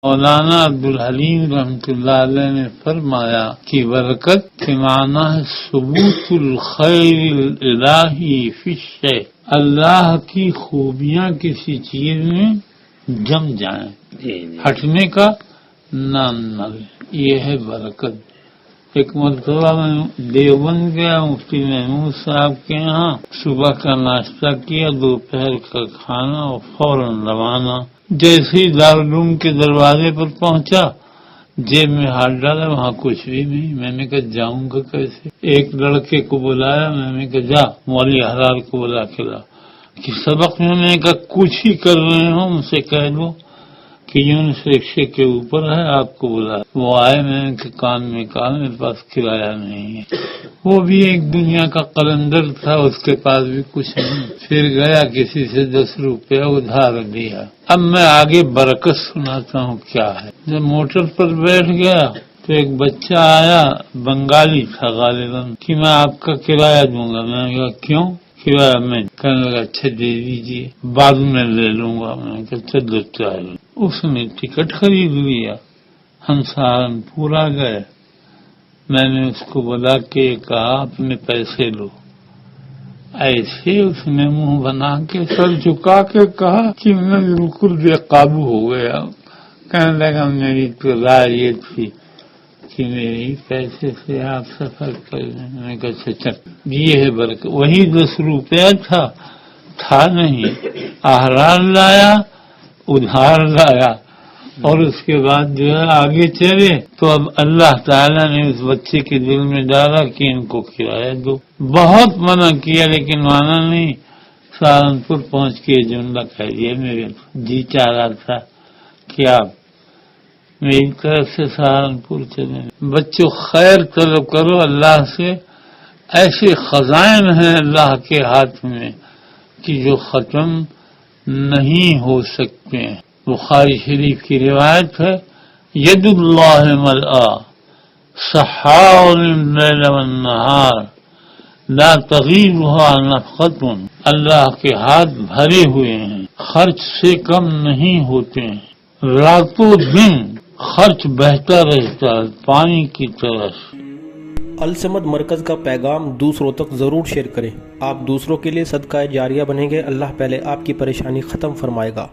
مولانا عبدالحلیم رحمۃ اللہ علیہ نے فرمایا کہ برکت کے معنی ہے ثبوت الخیر الالہی فی الشیء، اللہ کی خوبیاں کسی چیز میں جم جائیں، ہٹنے کا نام نہ لے، یہ ہے برکت۔ ایک مرتبہ میں دیوبند گیا مفتی محمود صاحب کے یہاں، صبح کا ناشتہ کیا، دوپہر کا کھانا اور فوراً روانہ۔ جیسے ہی دارالعلوم کے دروازے پر پہنچا، جیب میں ہاتھ ڈالا، وہاں کچھ بھی نہیں۔ میں نے کہا جاؤں گا کیسے؟ ایک لڑکے کو بلایا، میں نے کہا جا مولوی حلال کو بلا کے لا کہ سبق میں نے کہا کچھ ہی کر رہے ہوں ان سے کہہ دو کہ یونس رکشے کے اوپر ہے، آپ کو بلا۔ وہ آئے، میں نے کہ کان میں کہا میرے پاس کرایہ نہیں ہے۔ وہ بھی ایک دنیا کا قلندر تھا، اس کے پاس بھی کچھ نہیں۔ پھر گیا کسی سے 10 روپیہ ادھار لیا۔ اب میں آگے برکت سناتا ہوں کیا ہے۔ جب موٹر پر بیٹھ گیا تو ایک بچہ آیا، بنگالی تھا غالباً، کہ میں آپ کا کرایہ دوں گا۔ میں نے کہا کیوں؟ کرایہ میں کہنے لگا اچھا دے دیجیے، بعد میں لے لوں گا۔ میں نے کہا چلو چاہیے۔ اس نے ٹکٹ خرید لیا، ہم سہارنپور آ گئے۔ میں نے اس کو بلا کے کہا اپنے پیسے لو۔ ایسے اس نے منہ بنا کے سر جھکا کے کہا کہ میں بالکل بے قابو ہو گیا۔ کہنے لگا میری تو رائے یہ تھی کہ میری پیسے سے آپ سفر کر لیں۔ میں نے کہا اچھا چل، یہ ہے برکت۔ وہی 10 روپیہ تھا نہیں، احرار لایا، ادھار لایا، اور اس کے بعد جو ہے آگے چلے تو اب اللہ تعالیٰ نے اس بچے کے دل میں ڈالا کہ ان کو کرایہ دو۔ بہت منع کیا لیکن مانا نہیں۔ سہارنپور پہنچ کے جملہ کہہ دیا، میرے جی چاہ رہا تھا کہ آپ میری طرف سے سہارنپور چلیں۔ بچوں خیر طلب کرو اللہ سے، ایسے خزائن ہیں اللہ کے ہاتھ میں کہ جو ختم نہیں ہو سکتے ہیں۔ بخاری شریف کی روایت ہے، ید اللہ ملآ سحاء اللیل والنہار لا تغیضها نفقۃ، اللہ کے ہاتھ بھرے ہوئے ہیں، خرچ سے کم نہیں ہوتے ہیں، راتوں دن خرچ بہتا رہتا ہے پانی کی طرح۔ الصمد مرکز کا پیغام دوسروں تک ضرور شیئر کریں۔ آپ دوسروں کے لیے صدقہ جاریہ بنیں گے، اللہ پہلے آپ کی پریشانی ختم فرمائے گا۔